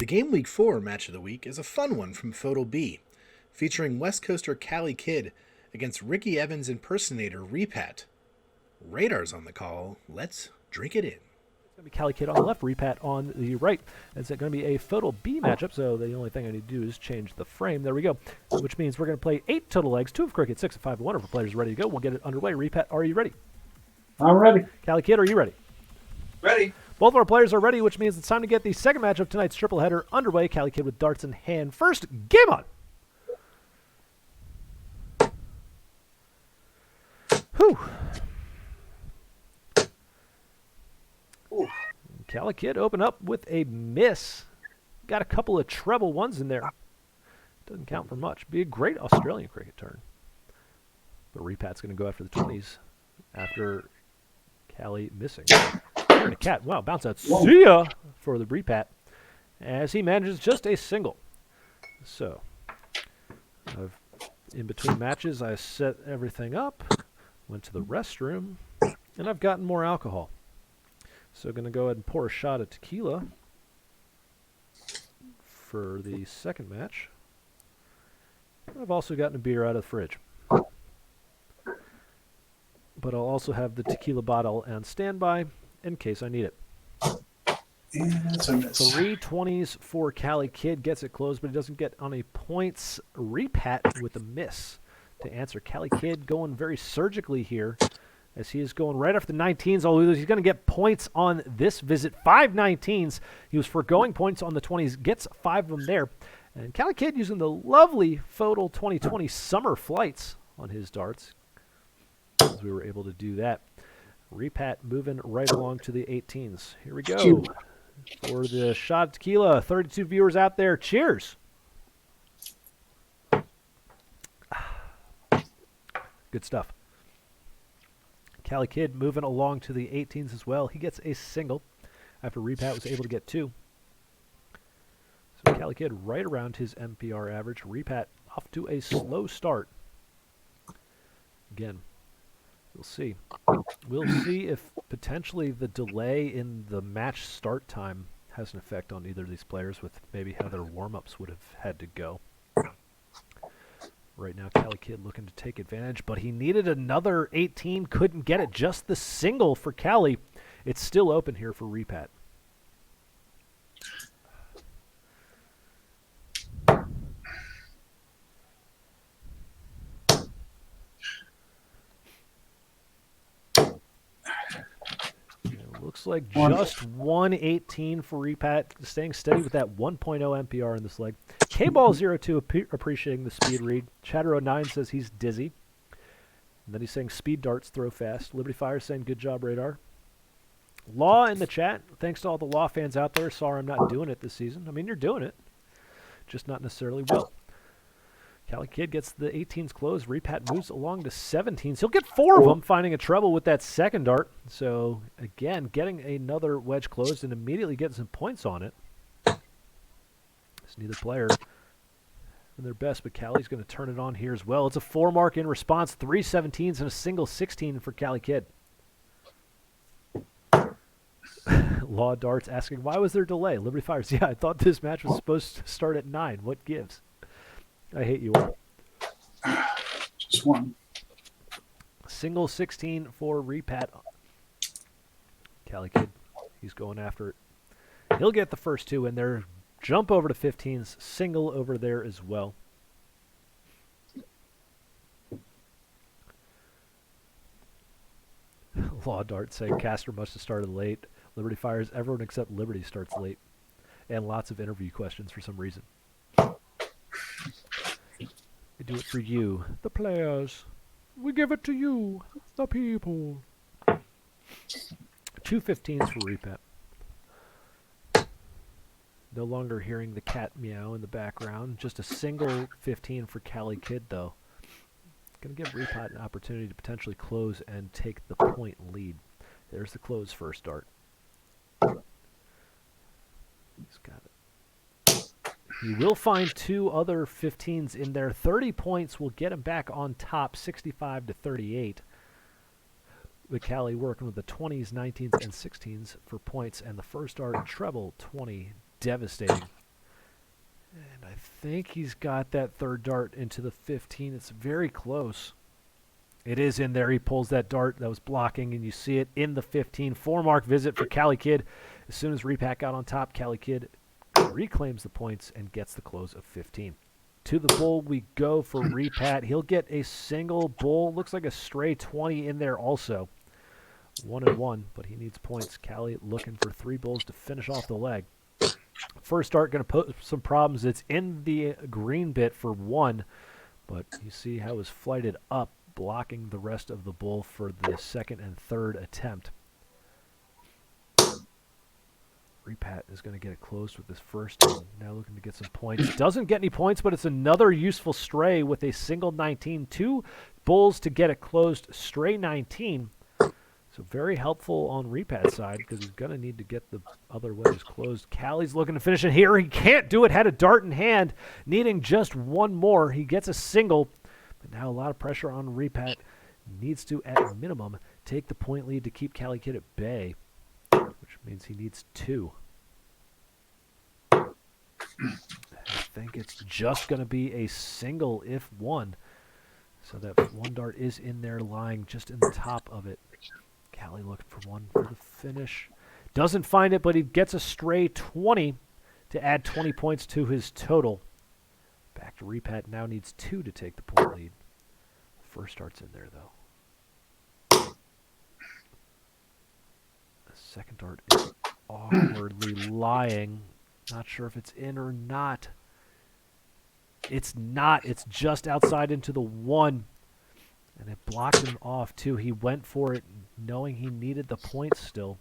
The Gameweek 4 match of the week is a fun one from FODL, featuring West Coaster Cali Kid against Ricky Evans impersonator Repat. Radar's on the call. Let's drink it in. It's going to be Cali Kid on the left, Repat on the right. It's going to be a FODL matchup, so the only thing I need to do is change the frame. There we go. Which means we're going to play 8 total legs, 2 of cricket, 6 of 5 of wonderful players ready to go. We'll get it underway. Repat, are you ready? I'm ready. Cali Kid, are you ready? Ready. Both of our players are ready, which means it's time to get the second match of tonight's triple header underway. Cali Kid with darts in hand. First, game on! Whew. Ooh. Cali Kid open up with a miss. Got a couple of treble ones in there. Doesn't count for much. Be a great Australian cricket turn. But Repat's going to go after the 20s after Cali missing. Here in a cat. Wow, bounce out. See ya for the Repat as he manages just a single. So, in between matches, I set everything up, went to the restroom, and I've gotten more alcohol. So going to go ahead and pour a shot of tequila for the second match. I've also gotten a beer out of the fridge. But I'll also have the tequila bottle on standby in case I need it. Yeah, that's a miss. 3 20s for Cali Kid. Gets it closed, but he doesn't get on a points. Repat with a miss to answer. Cali Kid going very surgically here as he is going right after the 19s. Although he's going to get points on this visit. 5 19s. He was foregoing points on the 20s. Gets 5 of them there. And Cali Kid using the lovely FODL 2020 summer flights on his darts. As we were able to do that. Repat moving right along to the 18s. Here we go. For the shot of tequila. 32 viewers out there. Cheers. Good stuff. Cali Kid moving along to the 18s as well. He gets a single after Repat was able to get 2. So Cali Kid right around his MPR average. Repat off to a slow start. Again, we'll see. We'll see if potentially the delay in the match start time has an effect on either of these players with maybe how their warm-ups would have had to go. Right now, Cali Kid looking to take advantage, but he needed another 18, couldn't get it. Just the single for Cali. It's still open here for Repat. Looks like just 118 for Repat, staying steady with that 1.0 MPR in this leg. K-Ball02 appreciating the speed read. Chatter09 says he's dizzy. And then he's saying speed darts throw fast. Liberty Fire saying good job, Radar. Law in the chat. Thanks to all the Law fans out there. Sorry I'm not doing it this season. I mean, you're doing it. Just not necessarily well. Cali Kid gets the 18s closed. Repat moves along to 17s. He'll get 4 of them, finding a treble with that second dart. So, again, getting another wedge closed and immediately getting some points on it. It's neither player in their best, but Cali's going to turn it on here as well. It's a 4 mark in response. 3 17s and a single 16 for Cali Kid. Law Darts asking, why was there delay? Liberty Fires, yeah, I thought this match was supposed to start at 9. What gives? I hate you all. Just one. Single 16 for Repat. Cali Kid, he's going after it. He'll get the first 2 in there. Jump over to 15s. Single over there as well. Law Dart saying Caster must have started late. Liberty Fires, everyone except Liberty starts late. And lots of interview questions for some reason. We do it for you, the players. We give it to you, the people. 2 15s for Repat. No longer hearing the cat meow in the background. Just a single 15 for Cali Kid, though. Going to give Repat an opportunity to potentially close and take the point lead. There's the close first dart. He's got it. He will find 2 other 15s in there. 30 points will get him back on top, 65 to 38. With Cali working with the 20s, 19s, and 16s for points. And the first dart treble, 20. Devastating. And I think he's got that third dart into the 15. It's very close. It is in there. He pulls that dart that was blocking, and you see it in the 15. 4-mark visit for Cali Kid. As soon as Repat got on top, Cali Kid reclaims the points and gets the close of 15. To the bull we go for Repat. He'll get a single bull. Looks like a stray 20 in there also. 1-1, but he needs points. Cali looking for 3 bulls to finish off the leg. First dart going to pose some problems. It's in the green bit for 1, but you see how it was flighted up, blocking the rest of the bull for the second and third attempt. Repat is going to get it closed with this first one. Now looking to get some points. Doesn't get any points, but it's another useful stray with a single 19. 2 bulls to get it closed. Stray 19. So very helpful on Repat's side because he's going to need to get the other wedges closed. Cali's looking to finish it here. He can't do it. Had a dart in hand, needing just 1 more. He gets a single. But now a lot of pressure on Repat. Needs to, at a minimum, take the point lead to keep Cali Kid at bay, which means he needs 2. I think it's just going to be a single if 1. So that 1 dart is in there lying just in the top of it. Cali looking for 1 for the finish. Doesn't find it, but he gets a stray 20 to add 20 points to his total. Back to Repat, now needs 2 to take the point lead. First dart's in there, though. The second dart is awkwardly lying. Not sure if it's in or not. It's not. It's just outside into the 1. And it blocked him off, too. He went for it knowing he needed the points still.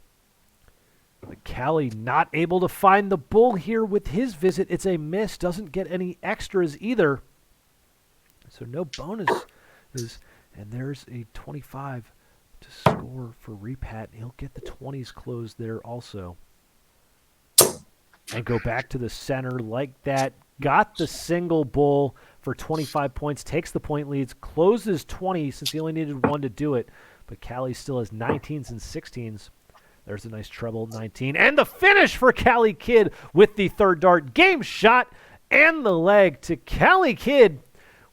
But Cali not able to find the bull here with his visit. It's a miss. Doesn't get any extras either. So no bonuses. And there's a 25 to score for Repat. He'll get the 20s closed there also. And go back to the center like that. Got the single bull for 25 points. Takes the point leads. Closes 20 since he only needed 1 to do it. But Cali still has 19s and 16s. There's a nice treble 19. And the finish for Cali Kid with the third dart. Game shot and the leg to Cali Kid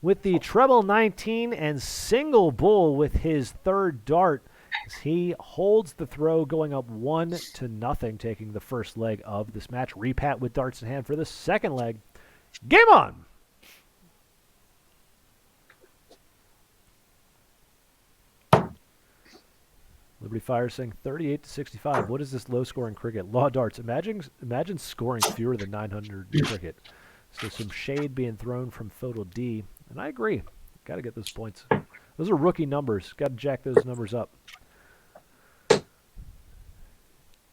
with the treble 19 and single bull with his third dart. As he holds the throw going up 1-0, taking the first leg of this match. Repat with darts in hand for the second leg. Game on! Liberty Fire saying 38-65. What is this low-scoring cricket? Law darts. Imagine scoring fewer than 900 cricket. So some shade being thrown from Photo D. And I agree. Got to get those points. Those are rookie numbers. Got to jack those numbers up.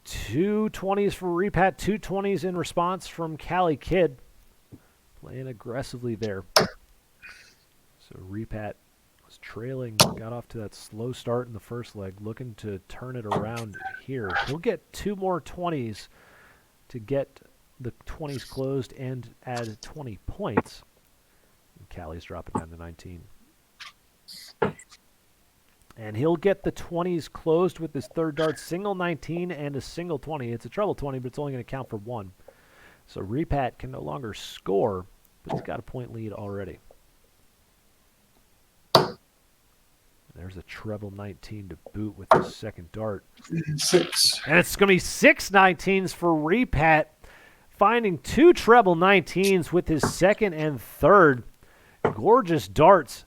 2 20s for Repat. 2 20s in response from Cali Kid. Playing aggressively there. So Repat was trailing, got off to that slow start in the first leg, looking to turn it around here. He'll get 2 more 20s to get the 20s closed and add 20 points. And Cali's dropping down to 19. And he'll get the 20s closed with his third dart, single 19 and a single 20. It's a treble 20, but it's only going to count for 1. So Repat can no longer score, but he's got a point lead already. There's a treble 19 to boot with the second dart. 6. And it's going to be 6 19s for Repat, finding 2 treble 19s with his second and third. Gorgeous darts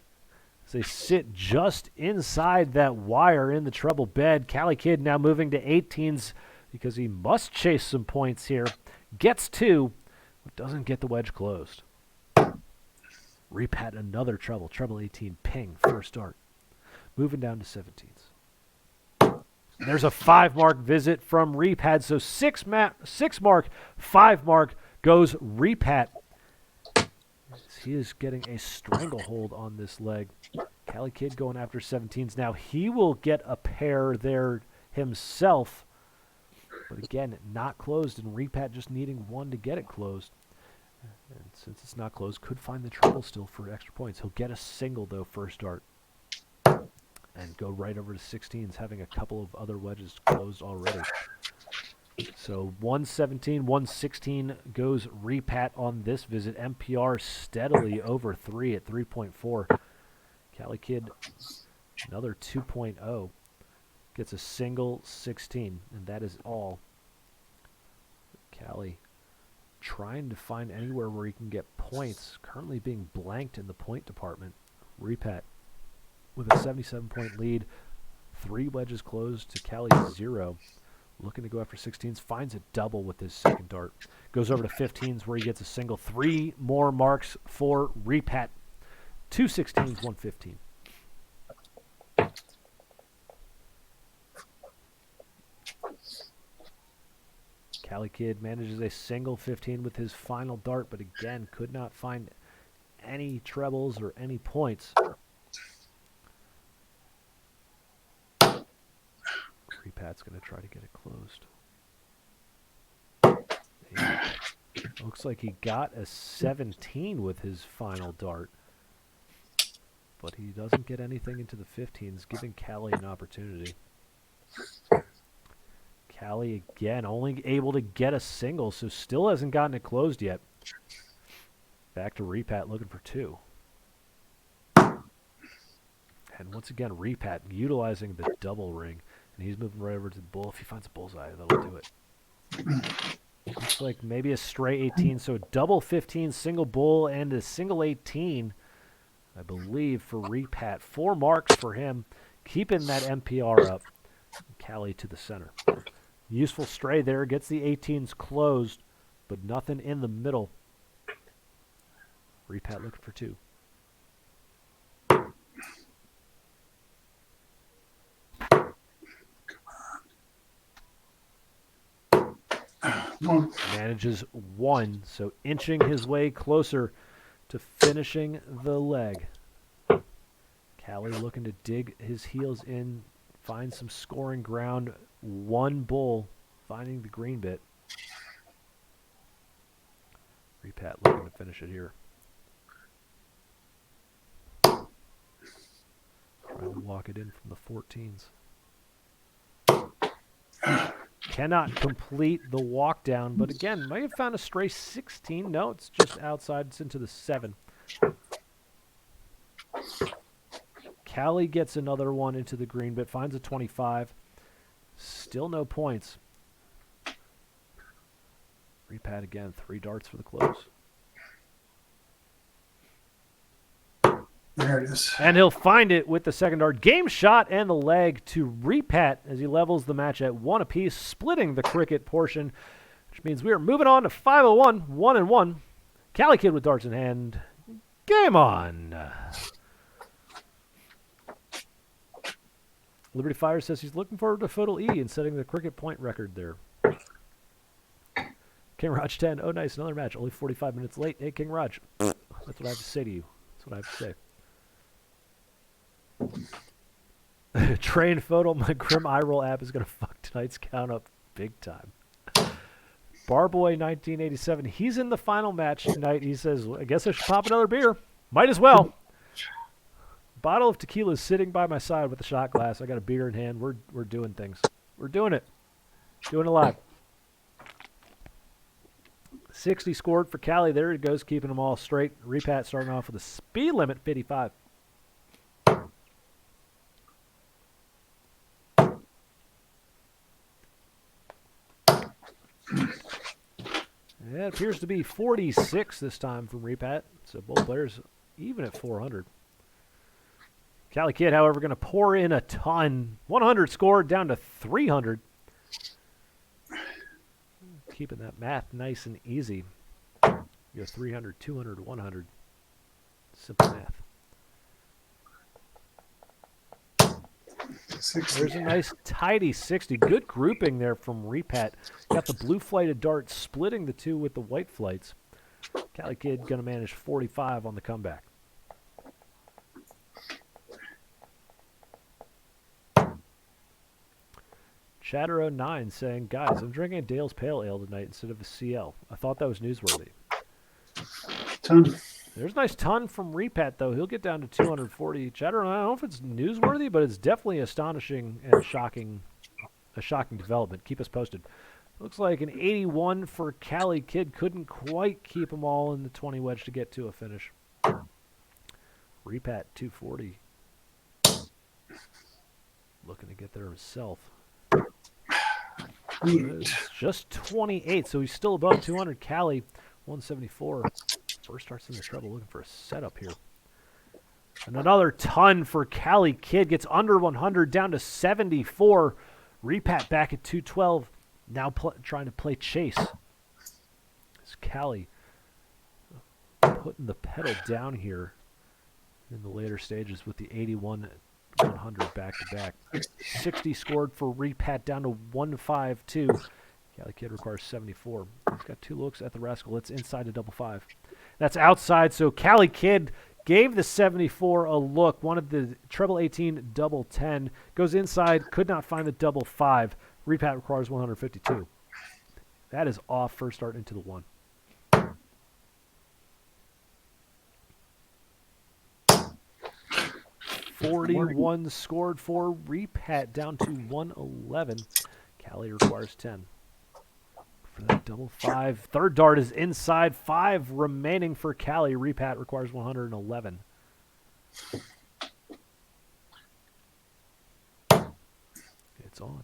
as they sit just inside that wire in the treble bed. Cali Kid now moving to 18s because he must chase some points here. Gets 2, but doesn't get the wedge closed. Repat another treble 18 ping, first dart. Moving down to 17s. There's a 5-mark visit from Repat. So 6 mark, 5 mark goes Repat. He is getting a stranglehold on this leg. Cali Kid going after 17s. Now he will get a pair there himself. But again, not closed, and Repat just needing 1 to get it closed. And since it's not closed, could find the treble still for extra points. He'll get a single, though, first dart. And go right over to 16s, having a couple of other wedges closed already. So 117, 116 goes Repat on this visit. MPR steadily over 3 at 3.4. Cali Kid, another 2.0. Gets a single 16, and that is all. Cali trying to find anywhere where he can get points. Currently being blanked in the point department. Repat with a 77-point lead. 3 wedges closed to Cali's 0. Looking to go after 16s. Finds a double with his second dart. Goes over to 15s where he gets a single. 3 more marks for Repat. 2 16s, 1 15. Cali Kid manages a single 15 with his final dart, but again could not find any trebles or any points. Repat's going to try to get it closed. Looks like he got a 17 with his final dart, but he doesn't get anything into the 15s, giving Cali an opportunity. Cali again only able to get a single, so still hasn't gotten it closed yet. Back to Repat looking for 2. And once again, Repat utilizing the double ring. And he's moving right over to the bull. If he finds a bullseye, that'll do it. Looks like maybe a stray 18. So double 15, single bull, and a single 18, I believe, for Repat. 4 marks for him, keeping that MPR up. Cali to the center. Useful stray there. Gets the 18s closed, but nothing in the middle. Repat looking for 2. Manages 1, so inching his way closer to finishing the leg. Cali looking to dig his heels in, find some scoring ground. 1 bull, finding the green bit. Repat looking to finish it here. Trying to walk it in from the 14s. Cannot complete the walk down, but again, might have found a stray 16. No, it's just outside. It's into the 7. Cali gets another one into the green, but finds a 25. Still no points. Repat again, 3 darts for the close. There it is. And he'll find it with the second dart. Game shot and the leg to Repat as he levels the match at 1 apiece, splitting the cricket portion, which means we are moving on to 501, 1-1. Cali Kid with darts in hand. Game on. Liberty Fire says he's looking forward to FODL E and setting the cricket point record there. King Raj 10. Oh, nice. Another match. Only 45 minutes late. Hey, King Raj. That's what I have to say to you. That's what I have to say. Train FODL, my Grim Eye Roll app is going to fuck tonight's count up big time. Barboy 1987, he's in the final match tonight. He says, I guess I should pop another beer. Might as well. Bottle of tequila is sitting by my side with a shot glass. I got a beer in hand. We're doing things. We're doing it. Doing it live. 60 scored for Cali. There he goes, keeping them all straight. Repat starting off with a speed limit 55. Yeah, it appears to be 46 this time from Repat. So both players even at 400. Cali Kid, however, going to pour in a ton. 100 scored down to 300. Keeping that math nice and easy. You go 300, 200, 100. Simple math. 60. There's a nice tidy 60. Good grouping there from Repat. Got the blue flighted dart splitting the 2 with the white flights. Cali Kid going to manage 45 on the comeback. Chatter09 saying, guys, I'm drinking a Dale's Pale Ale tonight instead of a CL. I thought that was newsworthy. Ton. There's a nice ton from Repat, though. He'll get down to 240. Chatter, I don't know if it's newsworthy, but it's definitely astonishing and a shocking development. Keep us posted. Looks like an 81 for Cali Kid. Couldn't quite keep them all in the 20 wedge to get to a finish. Repat 240. Looking to get there himself. It's just 28, so he's still above 200. Cali, 174. First starts in the treble, looking for a setup here. And another ton for Cali Kid. Gets under 100, down to 74. Repat back at 212. Now trying to play chase. It's Cali putting the pedal down here in the later stages with the 81 100 back-to-back. 60 scored for Repat, down to 152. Cali Kid requires 74. He's got 2 looks at the Rascal. It's inside to double 5. That's outside, so Cali Kid gave the 74 a look. Wanted the treble 18, double 10. Goes inside, could not find the double 5. Repat requires 152. That is off first start into the 1. $41 scored for Repat, down to 111. Cali requires 10. For that double 5. Third dart is inside. 5 remaining for Cali. Repat requires 111. It's on.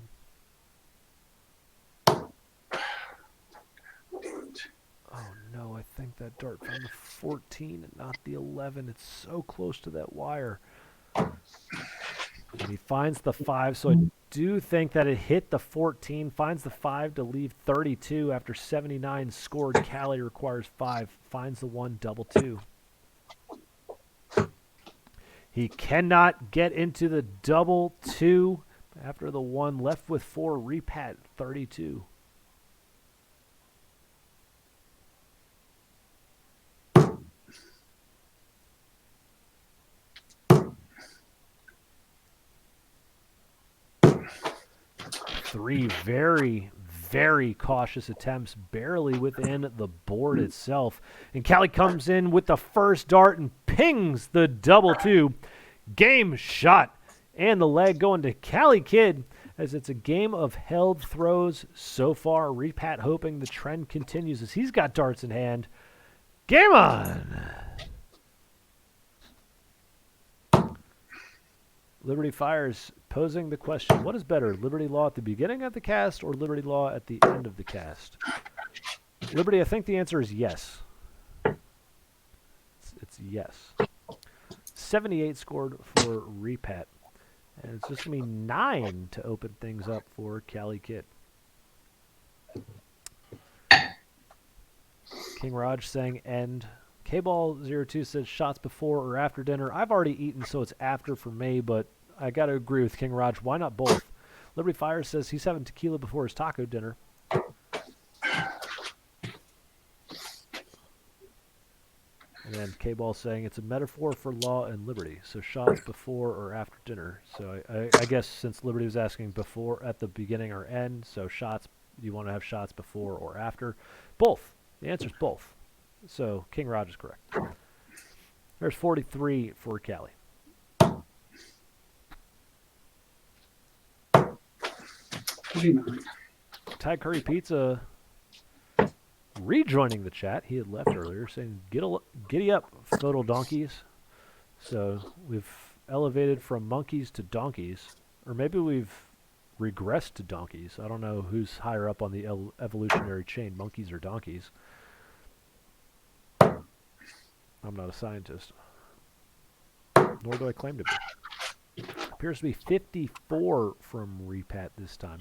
Oh no, I think that dart found the 14 and not the 11. It's so close to that wire. And he finds the 5, so I do think that it hit the 14. Finds the 5 to leave 32 after 79 scored. Cali requires 5. Finds the 1, double 2. He cannot get into the double 2 after the 1. Left with 4. Repat 32. Three very, very cautious attempts, barely within the board itself. And Cali comes in with the first dart and pings the double 2. Game shot. And the leg going to Cali Kid, as it's a game of held throws so far. Repat hoping the trend continues as he's got darts in hand. Game on! Liberty Fires posing the question, what is better, Liberty Law at the beginning of the cast or Liberty Law at the end of the cast? Liberty, I think the answer is yes. It's yes. 78 scored for Repat. And it's just going to be 9 to open things up for Cali Kid. King Raj saying end. K-Ball02 says shots before or after dinner. I've already eaten, so it's after for me, but I got to agree with King Raj. Why not both? Liberty Fire says he's having tequila before his taco dinner. And then K-Ball saying it's a metaphor for law and liberty. So shots before or after dinner. So I guess since Liberty was asking before, at the beginning or end, so shots, you want to have shots before or after? Both. The answer is both. So King Raj is correct. There's 43 for Cali. Thai Curry Pizza rejoining the chat. He had left earlier saying, giddy up, photo donkeys. So we've elevated from monkeys to donkeys. Or maybe we've regressed to donkeys. I don't know who's higher up on the evolutionary chain, monkeys or donkeys. I'm not a scientist. Nor do I claim to be. Appears to be 54 from Repat this time.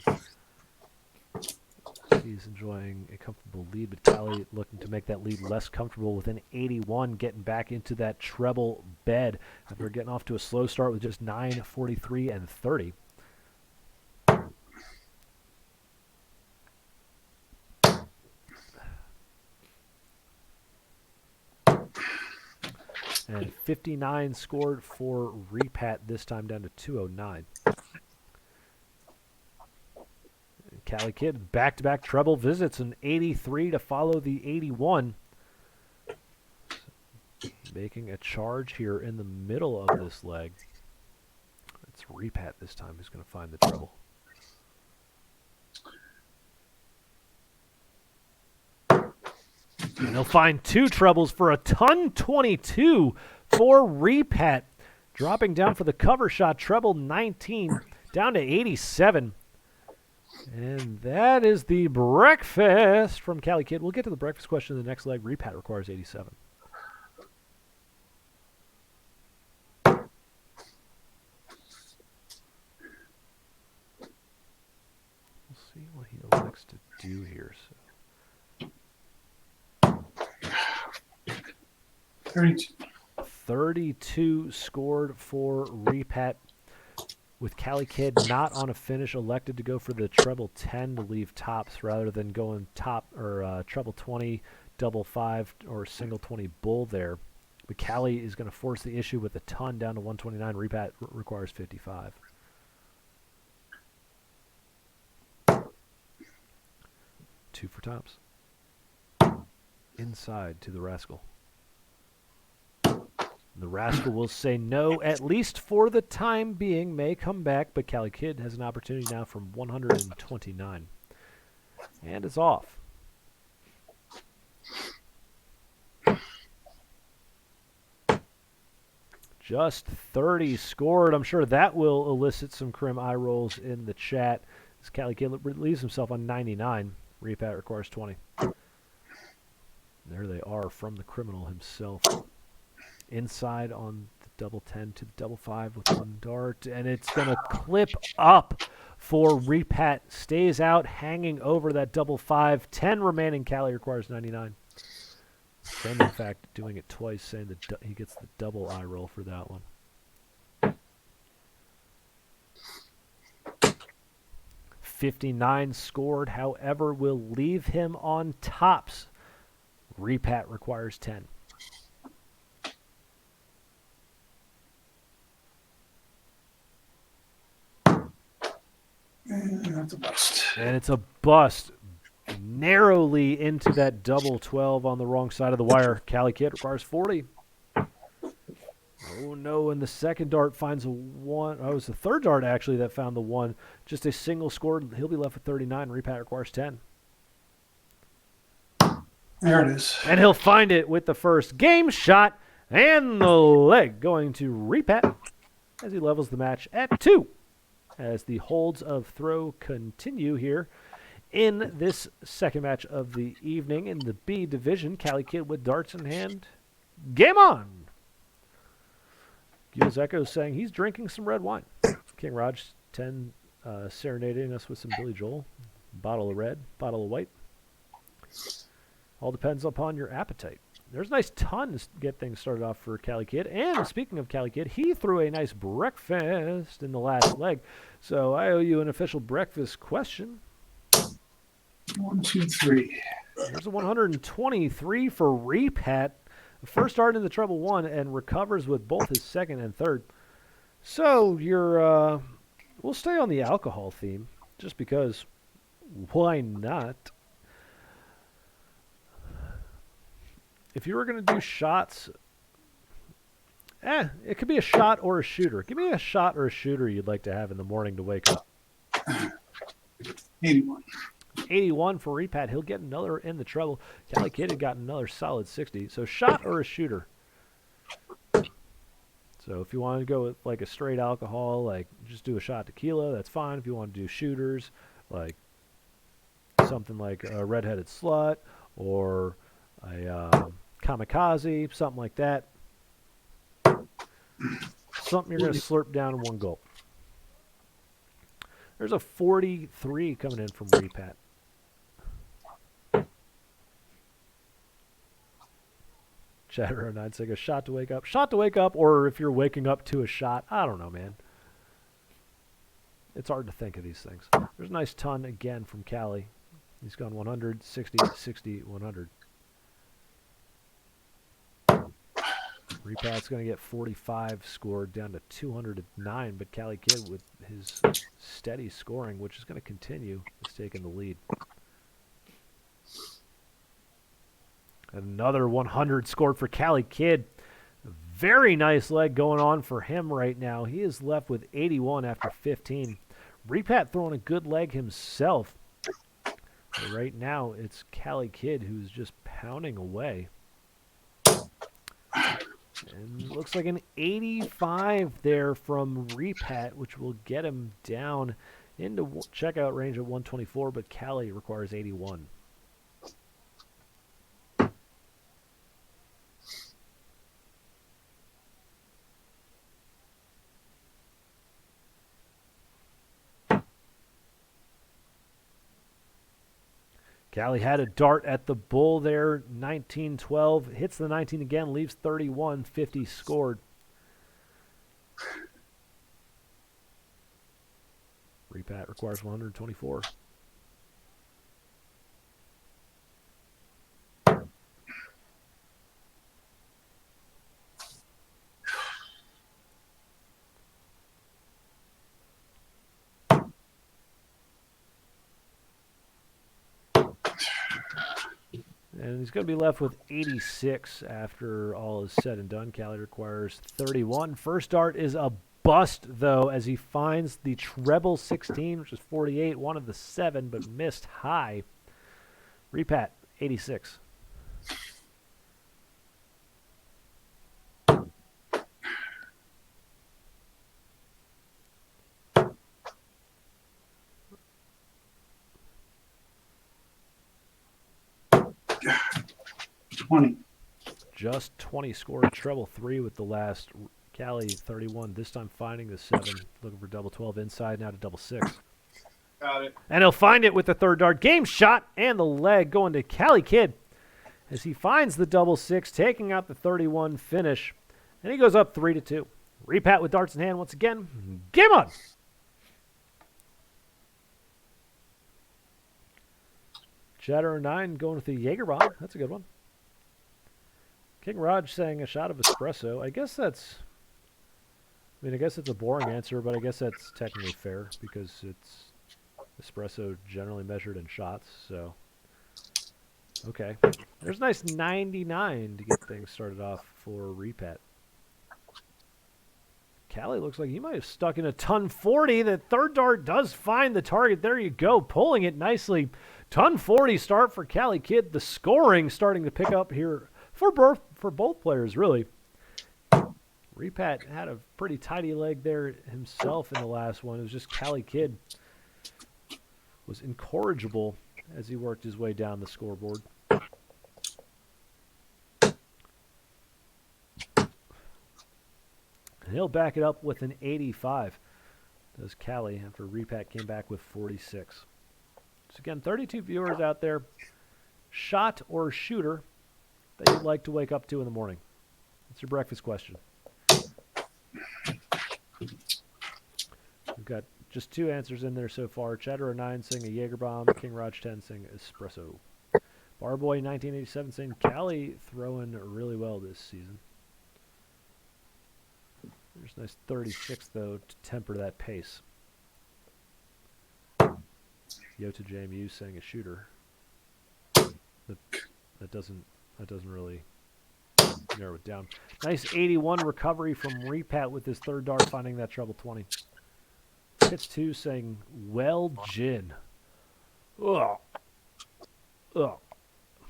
He's enjoying a comfortable lead, but Cali looking to make that lead less comfortable with an 81, getting back into that treble bed after getting off to a slow start with just 9, 43, and 30. And 59 scored for Repat, this time down to 209. Cali Kid, back-to-back treble visits, an 83 to follow the 81. Making a charge here in the middle of this leg. It's Repat this time who's going to find the treble. And he'll find 2 trebles for a ton 22 for Repat. Dropping down for the cover shot, treble 19, down to 87. And that is the breakfast from Cali Kid. We'll get to the breakfast question in the next leg. Repat requires 87. We'll see what he elects to do here. So 32. 32 scored for Repat, with Cali Kid not on a finish, elected to go for the treble 10 to leave tops rather than going top or treble 20, double 5, or single 20 bull there. But Cali is going to force the issue with a ton down to 129. Repat requires 55. Two for tops. Inside to the Rascal. The Rascal will say no, at least for the time being, may come back, but Cali Kid has an opportunity now from 129. And it's off. Just 30 scored. I'm sure that will elicit some crim eye rolls in the chat as Cali Kid leaves himself on 99. Repat requires 20. There they are from the criminal himself. Inside on the double 10 to the double 5 with 1 dart, and it's going to clip up for Repat. Stays out, hanging over that double 5. 10 remaining. Cali requires 99. Then, in fact, doing it twice, saying that he gets the double eye roll for that one. 59 scored, however, will leave him on tops. Repat requires 10. And that's a bust. And it's a bust. Narrowly into that double 12 on the wrong side of the wire. Cali Kid requires 40. Oh no, and the second dart finds a 1. Oh, it was the third dart actually that found the 1. Just a single score. He'll be left with 39. Repat requires 10. There it is. And he'll find it with the first game shot and the leg going to Repat as he levels the match at 2. As the holds of throw continue here in this second match of the evening in the B division. Cali Kid with darts in hand. Game on! Gil's Echo saying he's drinking some red wine. King Raj 10 serenading us with some Billy Joel. Bottle of red, bottle of white. All depends upon your appetite. There's a nice ton to get things started off for Cali Kid. And speaking of Cali Kid, he threw a nice breakfast in the last leg. So I owe you an official breakfast question. 1, 2, 3. There's a 123 for Repat. The first dart in the treble 1 and recovers with both his second and third. So you're, we'll stay on the alcohol theme just because why not? If you were going to do shots, it could be a shot or a shooter. Give me a shot or a shooter you'd like to have in the morning to wake up. 81. 81 for Repat. He'll get another in the treble. Cali Kid had got another solid 60. So shot or a shooter. So if you want to go with like a straight alcohol, like just do a shot tequila, that's fine. If you want to do shooters, like something like a redheaded slut or a kamikaze, something like that. Something you're going to slurp down in one gulp. There's a 43 coming in from Repat. Chatter 09 saying a shot to wake up. Shot to wake up, or if you're waking up to a shot. I don't know, man. It's hard to think of these things. There's a nice ton again from Cali. He's gone 100, 60, 60, 100. Repat's going to get 45 scored down to 209, but Cali Kid with his steady scoring, which is going to continue, is taking the lead. Another 100 scored for Cali Kid. Very nice leg going on for him right now. He is left with 81 after 15. Repat throwing a good leg himself. But right now, it's Cali Kid who's just pounding away. And looks like an 85 there from Repat, which will get him down into checkout range at 124, but Cali requires 81. Cali had a dart at the bull there, 19-12. Hits the 19 again, leaves 31, 50 scored. Repat requires 124. And he's going to be left with 86 after all is said and done. Cali requires 31. First dart is a bust, though, as he finds the treble 16, which is 48, one of the 7, but missed high. Repat, 86. Just 20 scored treble 3 with the last. Cali 31, this time finding the 7, looking for double 12 inside, now to double 6. Got it. And he'll find it with the third dart. Game shot and the leg going to Cali Kid as he finds the double 6, taking out the 31 finish. And he goes up 3-2. Repat with darts in hand once again. Game on! Chatterer 9 going with the Jaeger bomb. That's a good one. King Raj saying a shot of espresso. I guess it's a boring answer, but I guess that's technically fair because it's espresso generally measured in shots, so. Okay. There's a nice 99 to get things started off for Repat. Cali looks like he might have stuck in a ton 40. The third dart does find the target. There you go, pulling it nicely. Ton 40 start for Cali Kid. The scoring starting to pick up here for both players, really. Repat had a pretty tidy leg there himself in the last one. It was just Cali Kid was incorrigible as he worked his way down the scoreboard. And he'll back it up with an 85. Does Cali after Repat came back with 46. So again, 32 viewers out there. Shot or shooter that you'd like to wake up to in the morning? It's your breakfast question. We've got just 2 answers in there so far. Chatterer 9 saying a Jaeger bomb. King Raj 10 saying espresso. Barboy 1987 saying Cali throwing really well this season. There's a nice 36 though to temper that pace. Yota JMU saying a shooter. That doesn't really narrow it down. Nice 81 recovery from Repat with his third dart, finding that treble 20. Hits 2 saying, well, gin. Ugh. Ugh.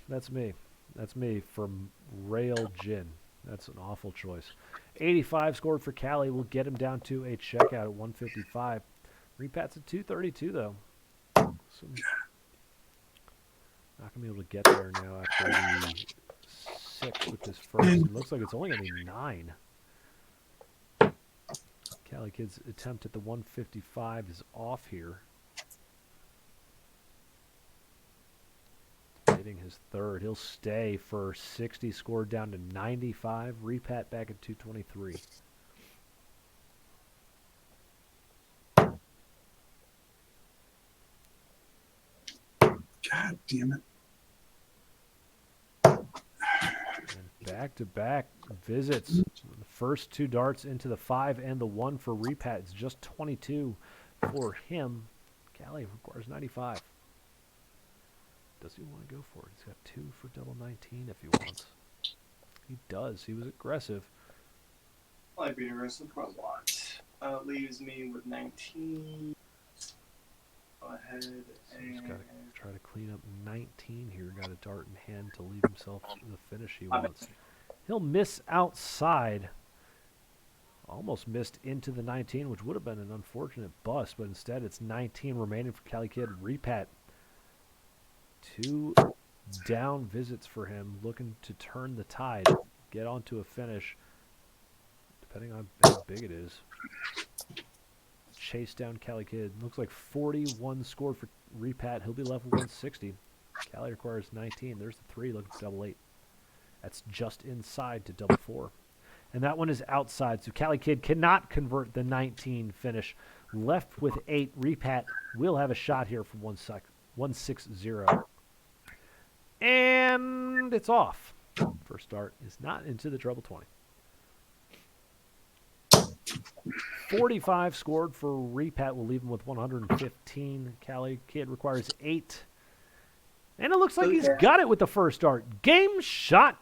That's me. That's me from Rail Gin. That's an awful choice. 85 scored for Cali. Will get him down to a checkout at 155. Repat's at 232, though. So not going to be able to get there now after the 6 with his first. It looks like it's only going to be 9. Cali Kid's attempt at the 155 is off here. Hitting his third. He'll stay for 60, scored down to 95. Repat back at 223. God damn it. And back-to-back visits. The first 2 darts into the 5 and the 1 for Repat. It's just 22 for him. Cali requires 95. Does he want to go for it? He's got 2 for double 19 if he wants. He does. He was aggressive. I like being aggressive, but what? Leaves me with 19. I ahead So he's and got to try to clean up 19 here. Got a dart in hand to leave himself the finish he wants. He'll miss outside. Almost missed into the 19, which would have been an unfortunate bust, but instead it's 19 remaining for Cali Kid. Repat, 2 down visits for him, looking to turn the tide, get onto a finish, depending on how big it is. Chase down Cali Kid. Looks like 41 scored for Repat. He'll be left with 160. Cali requires 19. There's the 3, looking for double 8. That's just inside to double 4. And that one is outside, so Cali Kid cannot convert the 19 finish. Left with 8. Repat will have a shot here from 160. And it's off. First dart is not into the treble 20. 45 scored for Repat. Will leave him with 115. Cali Kid requires 8. And it looks like he's got it with the first dart. Game shot.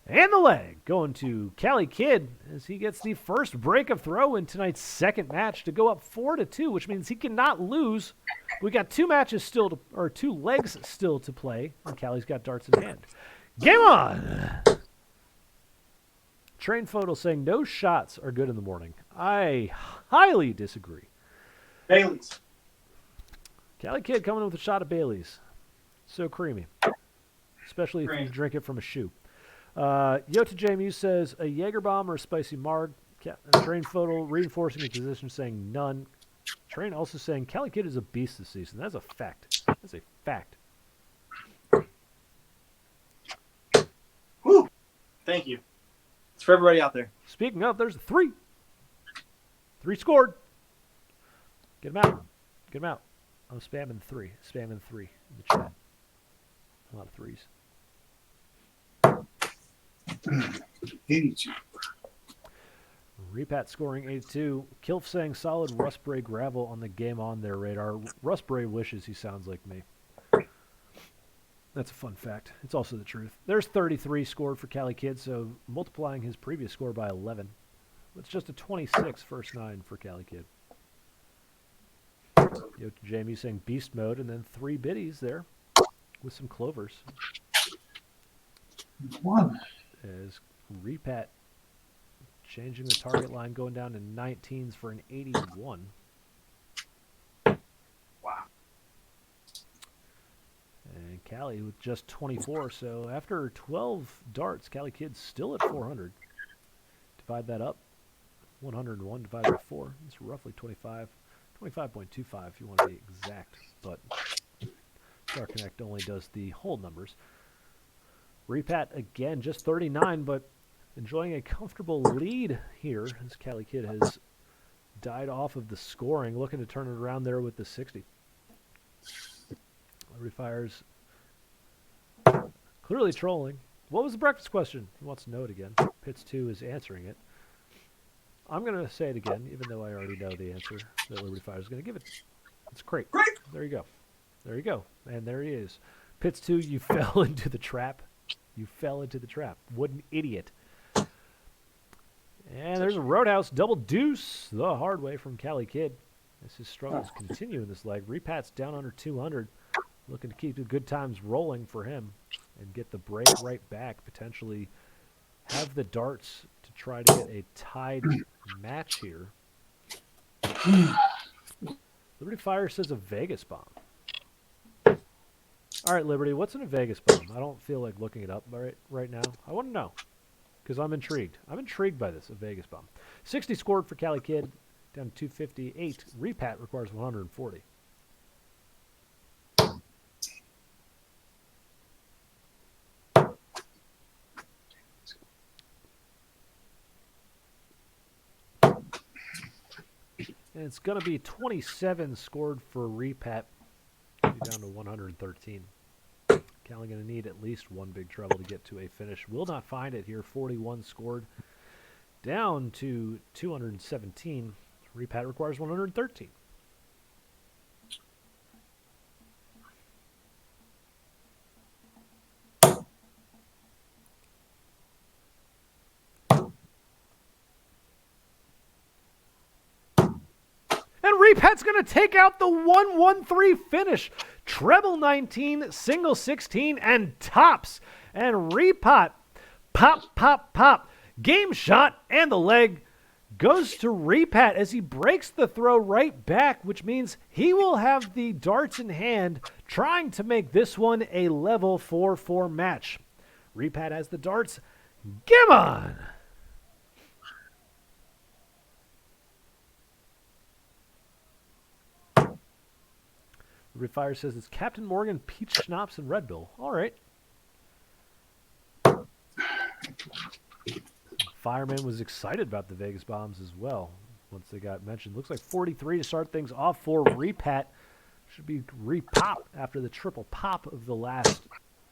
And the leg going to Cali Kid as he gets the first break of throw in tonight's second match to go up 4-2, which means he cannot lose. We got 2 matches still to, or 2 legs still to play, and Cali's got darts in hand. Game on! Train Photo saying no shots are good in the morning. I highly disagree. Bailey's. Cali Kid coming in with a shot of Bailey's. So creamy. Especially if you drink it from a shoe. Yota JMU says a Jaeger bomb or a spicy marg. Train Photo reinforcing his position saying none. Train also saying Cali Kid is a beast this season. That's a fact. That's a fact. Woo! Thank you. It's for everybody out there. Speaking of, there's a 3. 3 scored. Get him out. Get him out. I'm spamming 3. Spamming 3 in the chat. A lot of 3s. 82. Repat scoring 82. Kilf saying solid Rustbray gravel on the game on their radar. Rustbray wishes he sounds like me. That's a fun fact. It's also the truth. There's 33 scored for Cali Kid, so multiplying his previous score by 11. It's just a 26 first 9 for Cali Kid. Jamie saying beast mode, and then 3 biddies there with some clovers. 1. As Repat changing the target line, going down to 19s for an 81. Wow. And Cali with just 24. So after 12 darts, Cali Kid's still at 400. Divide that up. 101 divided by 4. It's roughly 25. 25.25 if you want to be exact. But Star Connect only does the whole numbers. Repat again, just 39, but enjoying a comfortable lead here as Cali Kid has died off of the scoring, looking to turn it around there with the 60. Refires, clearly trolling. What was the breakfast question? He wants to know it again. Pitts 2 is answering it. I'm going to say it again, even though I already know the answer that Liberty Fire is going to give it. It's great. There you go. There you go. And there he is. Pitts 2, you fell into the trap. You fell into the trap. What an idiot. And there's a Roadhouse double deuce the hard way from Cali Kid. As his struggles continue in this leg. Repat's down under 200. Looking to keep the good times rolling for him and get the break right back. Potentially have the darts to try to get a tied match here. Liberty Fire says a Vegas bomb. All right, Liberty, what's in a Vegas bomb? I don't feel like looking it up right now. I want to know because I'm intrigued. I'm intrigued by this, a Vegas bomb. 60 scored for Cali Kid, down to 258. Repat requires 140. And it's going to be 27 scored for Repat, down to 113. Cali going to need at least one big treble to get to a finish. Will not find it here. 41 scored, down to 217. Repat requires 113. And Repat's going to take out the 1-1-3 finish. Treble 19, single 16, and tops. And Repat, pop, pop, pop. Game shot, and the leg goes to Repat as he breaks the throw right back, which means he will have the darts in hand, trying to make this one a level 4-4 match. Repat has the darts. Game on! Fire says it's Captain Morgan, Peach Schnapps, and Red Bull. All right. Fireman was excited about the Vegas bombs as well once they got mentioned. Looks like 43 to start things off for Repat. Should be repop after the triple pop of the last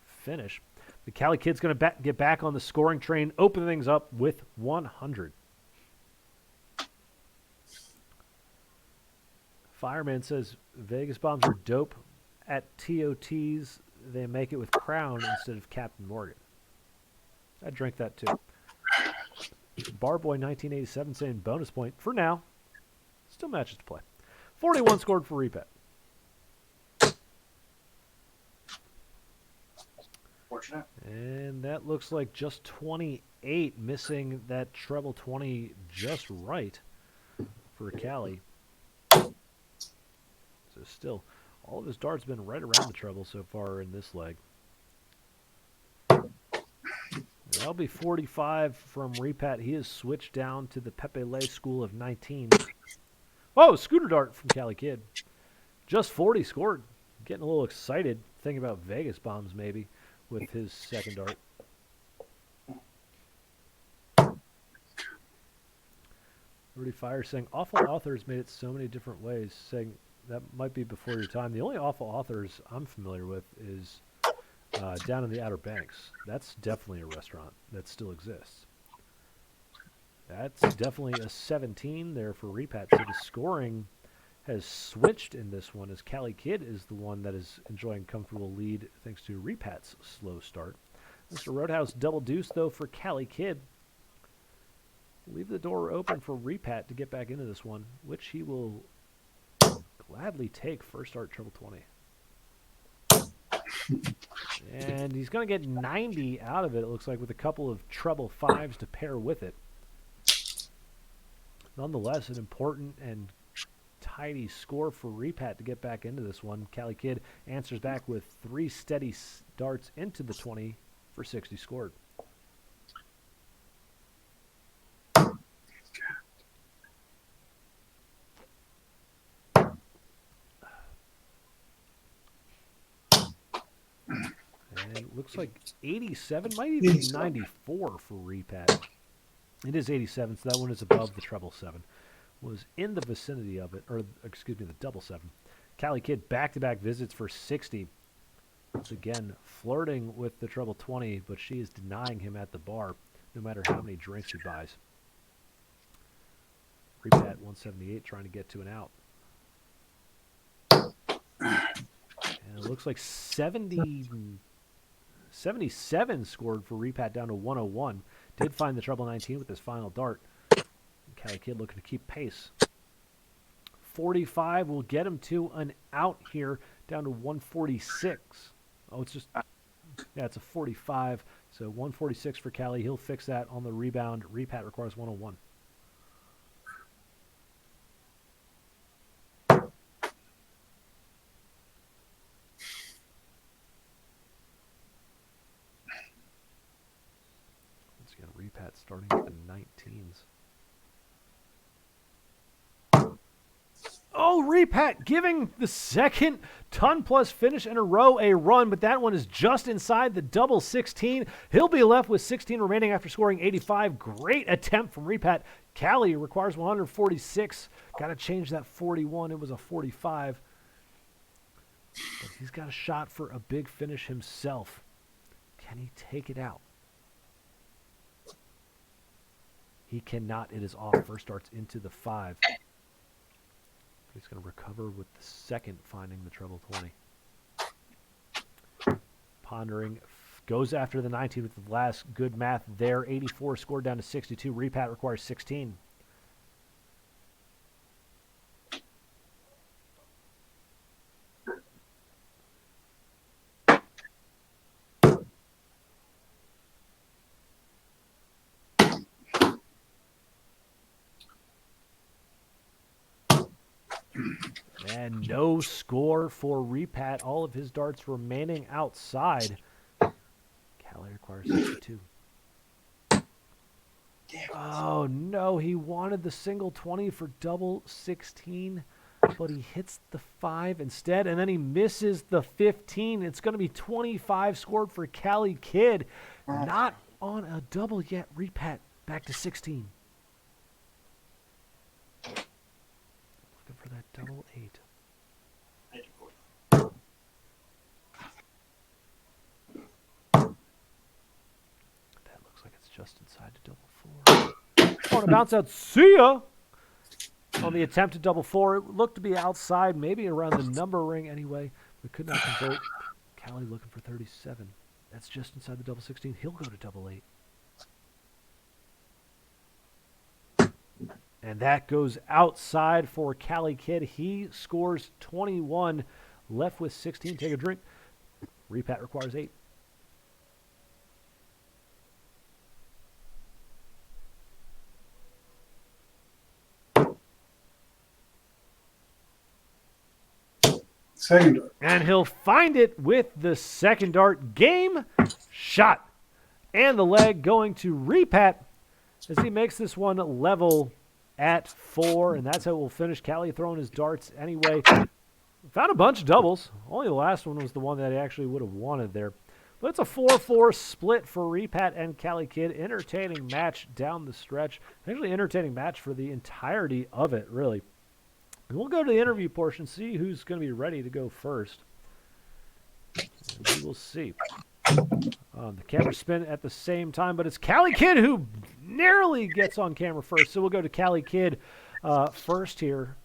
finish. The Cali Kid's going to get back on the scoring train, open things up with 100. Fireman says Vegas bombs are dope. At TOTs, they make it with Crown instead of Captain Morgan. I'd drink that too. Barboy 1987 saying bonus point for now. Still matches to play. 41 scored for Repat. Fortunate. And that looks like just 28, missing that treble 20 just right for Cali. So still, all of his darts have been right around the treble so far in this leg. That'll be 45 from Repat. He has switched down to the Pepe Le school of 19. Oh, scooter dart from Cali Kid. Just 40 scored. Getting a little excited, thinking about Vegas bombs maybe with his second dart. Rudy Fire saying, awful authors made it so many different ways, saying that might be before your time. The only awful authors I'm familiar with is down in the Outer Banks. That's definitely a restaurant that still exists. That's definitely a 17 there for Repat. So the scoring has switched in this one as Cali Kid is the one that is enjoying comfortable lead thanks to Repat's slow start. Mr. Roadhouse double deuce, though, for Cali Kid. Leave the door open for Repat to get back into this one, which he will gladly take first start treble 20. And he's going to get 90 out of it, it looks like, with a couple of treble fives to pair with it. Nonetheless, an important and tidy score for Repat to get back into this one. Cali Kid answers back with 3 steady darts into the 20 for 60 scored. And it looks like 87, might even be 94 for Repat. It is 87, so that one is above the treble 7. Was in the vicinity of it, or excuse me, the double 7. Cali Kid back-to-back visits for 60. Once again, flirting with the treble 20, but she is denying him at the bar, no matter how many drinks he buys. Repat 178 trying to get to an out. And it looks like 77 scored for Repat down to 101. Did find the treble 19 with his final dart. Cali Kid looking to keep pace. 45 will get him to an out here, down to 146. Oh, it's just, yeah, it's a 45. So 146 for Cali. He'll fix that on the rebound. Repat requires 101. Once again, Repat starting at the 19s. Oh, Repat giving the second ton-plus finish in a row a run, but that one is just inside the double 16. He'll be left with 16 remaining after scoring 85. Great attempt from Repat. Cali requires 146. Got to change that 41. It was a 45. But he's got a shot for a big finish himself. Can he take it out? He cannot. It is off. First starts into the 5. He's going to recover with the second, finding the treble 20. Pondering, goes after the 19 with the last good math there. 84 scored down to 62. Repat requires 16. no score for Repat. All of his darts remaining outside. Cali requires 62. Oh, no. He wanted the single 20 for double 16, but he hits the 5 instead, and then he misses the 15. It's going to be 25 scored for Cali Kid. Not on a double yet. Repat back to 16. Looking for that double 8. That looks like it's just inside the double 4. On a bounce out. See ya! On the attempt at double 4, it looked to be outside, maybe around the number ring anyway. We could not convert. Cali looking for 37. That's just inside the double 16. He'll go to double 8. And that goes outside for Cali Kid. He scores 21, left with 16. Take a drink. Repat requires 8. Second dart. And he'll find it with the second dart. Game shot. And the leg going to Repat as he makes this one level at 4. And that's how we'll finish. Cali throwing his darts anyway. Found a bunch of doubles. Only the last one was the one that he actually would have wanted there. But it's a 4-4 split for Repat and Cali Kid. Entertaining match down the stretch. Actually entertaining match for the entirety of it, really. And we'll go to the interview portion, see who's going to be ready to go first. And we will see. The camera spin at the same time, but it's Cali Kid who narrowly gets on camera first. So we'll go to Cali Kid first here.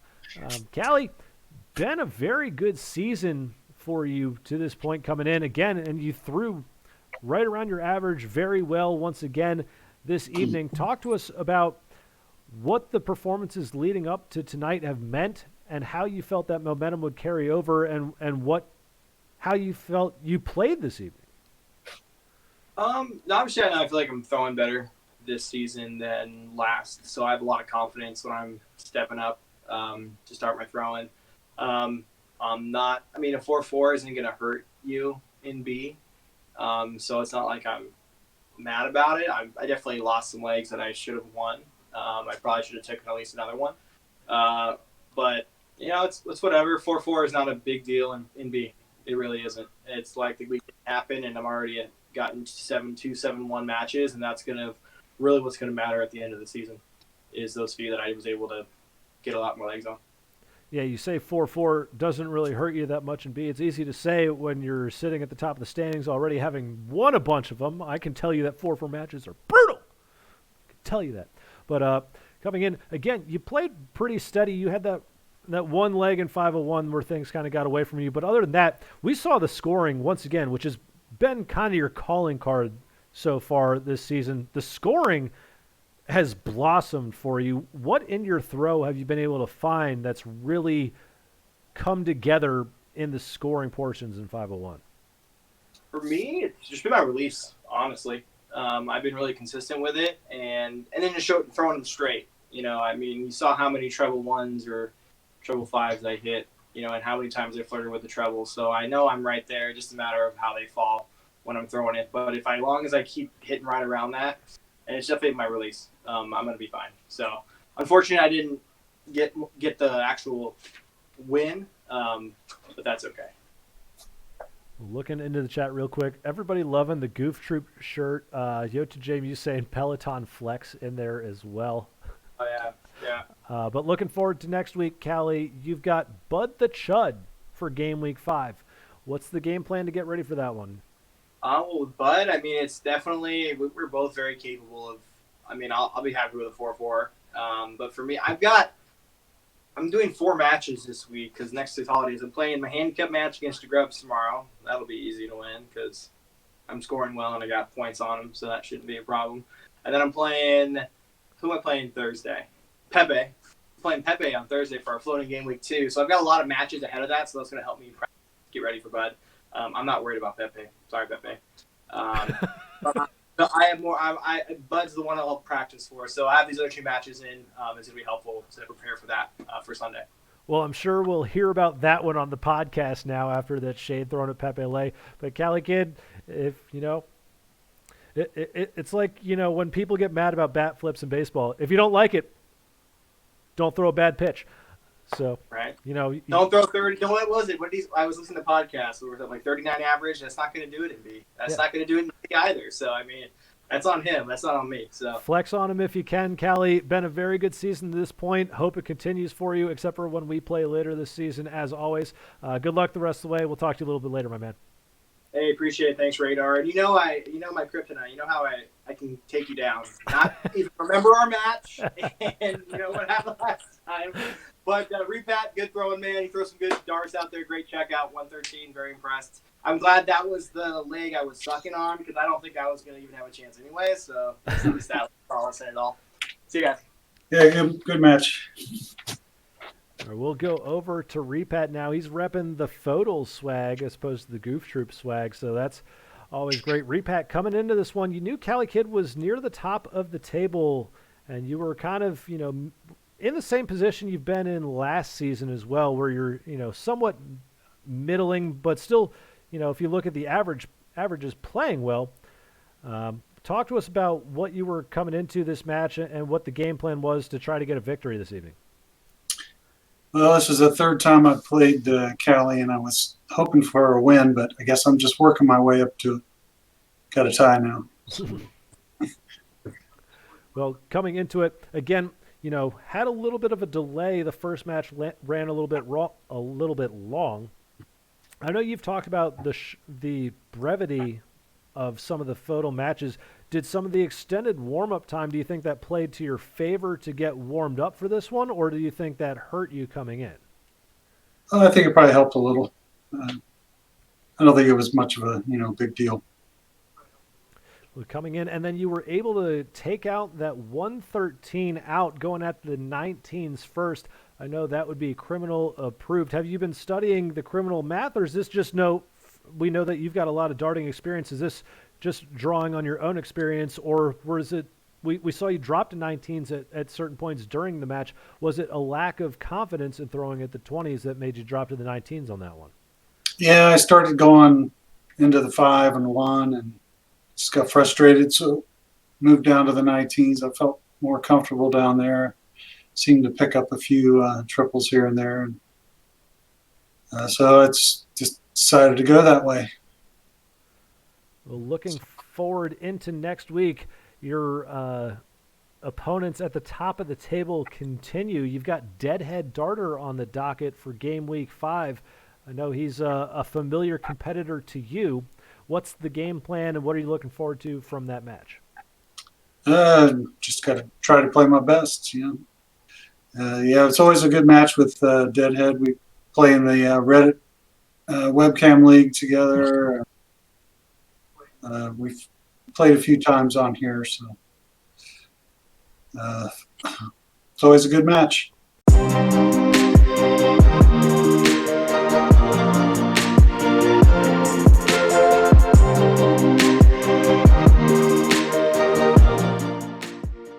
Cali, been a very good season for you to this point coming in again, and you threw right around your average very well once again this evening. Talk to us about what the performances leading up to tonight have meant and how you felt that momentum would carry over and how you felt you played this evening. Obviously, I feel like I'm throwing better this season than last, so I have a lot of confidence when I'm stepping up to start my throwing. A 4-4 isn't going to hurt you in B, so it's not like I'm mad about it. I definitely lost some legs that I should have won. I probably should have taken at least another one. But, it's whatever. 4-4 is not a big deal in B. It really isn't. It's like the week happened, and I'm already gotten 7-2, 7-1 matches, and that's really what's going to matter at the end of the season is those few that I was able to get a lot more legs on. Yeah, you say 4-4 doesn't really hurt you that much in B. It's easy to say when you're sitting at the top of the standings already having won a bunch of them. I can tell you that 4-4 matches are brutal. I can tell you that. But coming in, again, you played pretty steady. You had that one leg in 501 where things kind of got away from you. But other than that, we saw the scoring once again, which has been kind of your calling card so far this season. The scoring has blossomed for you. What in your throw have you been able to find that's really come together in the scoring portions in 501? For me, it's just been my release, honestly. I've been really consistent with it, and then just throwing them straight. You saw how many treble 1s or treble 5s I hit, and how many times I flirted with the treble. So I know I'm right there, just a matter of how they fall when I'm throwing it. But as long as I keep hitting right around that, and it's definitely my release, I'm going to be fine. So unfortunately, I didn't get the actual win, but that's okay. Looking into the chat real quick, everybody loving the Goof Troop shirt. Yota James saying Peloton Flex in there as well. Oh, yeah. But looking forward to next week, Cali. You've got Bud the Chud for Gameweek 5. What's the game plan to get ready for that one? Well, with Bud, it's definitely, we're both very capable of, I'll be happy with a 4-4. But for me, I'm doing 4 matches this week because next to the holidays, I'm playing my handicap match against the Grubs tomorrow. That'll be easy to win because I'm scoring well and I got points on them, so that shouldn't be a problem. And then I'm playing, who am I playing Thursday? Pepe. I'm playing Pepe on Thursday for our floating game week 2. So I've got a lot of matches ahead of that, so that's going to help me get ready for Bud. I'm not worried about Pepe. Sorry, Pepe. But I have more. Bud's the one I'll practice for. So I have these other 2 matches in. It's going to be helpful to prepare for that for Sunday. Well, I'm sure we'll hear about that one on the podcast now after that shade thrown at Pepe Le. But Cali Kid, if you know, it's like, you know, when people get mad about bat flips in baseball. If you don't like it, don't throw a bad pitch. So, right. you know, Don't throw 30. Don't, what was it? I was listening to podcasts where it was like 39 average. That's not going to do it in B. That's not going to do it in B either. So, I mean, that's on him. That's not on me. So flex on him if you can, Cali. Been a very good season to this point. Hope it continues for you, except for when we play later this season, as always. Good luck the rest of the way. We'll talk to you a little bit later, my man. Hey, appreciate it. Thanks, Radar. And you know my kryptonite. You know how I can take you down. Not even remember our match and you know what happened last time. But Repat, good throwing man. He throws some good darts out there. Great checkout, 113. Very impressed. I'm glad that was the leg I was sucking on because I don't think I was going to even have a chance anyway. So at least that was promising it all. See you guys. Yeah, good match. We'll go over to Repat now. He's repping the FODL swag as opposed to the Goof Troop swag, so that's always great. Repat, coming into this one, you knew Cali Kid was near the top of the table, and you were kind of, you know, in the same position you've been in last season as well, where you're, you know, somewhat middling, but still, you know, if you look at the averages playing well. Talk to us about what you were coming into this match and what the game plan was to try to get a victory this evening. Well, this is the third time I've played Cali, and I was hoping for a win, but I guess I'm just working my way up to it. Got a tie now. Well, coming into it, again, you know, had a little bit of a delay. The first match ran a little bit long. I know you've talked about the brevity of some of the FODL matches. Did some of the extended warm-up time, do you think that played to your favor to get warmed up for this one, or do you think that hurt you coming in? I think it probably helped a little. I don't think it was much of a, big deal. Well, coming in, and then you were able to take out that 113 out, going at the 19s first. I know that would be criminal approved. Have you been studying the criminal math, or is this just we know that you've got a lot of darting experience. Is this just drawing on your own experience, or was it, we saw you drop to 19s at certain points during the match. Was it a lack of confidence in throwing at the 20s that made you drop to the 19s on that one? Yeah, I started going into the 5 and 1 and just got frustrated, so moved down to the 19s. I felt more comfortable down there. Seemed to pick up a few triples here and there. So it's just decided to go that way. Well, looking forward into next week, your opponents at the top of the table continue. You've got Deadhead Darter on the docket for Gameweek 5. I know he's a familiar competitor to you. What's the game plan, and what are you looking forward to from that match? Just got to try to play my best, Yeah, it's always a good match with Deadhead. We play in the Reddit webcam league together. We've played a few times on here, so it's always a good match.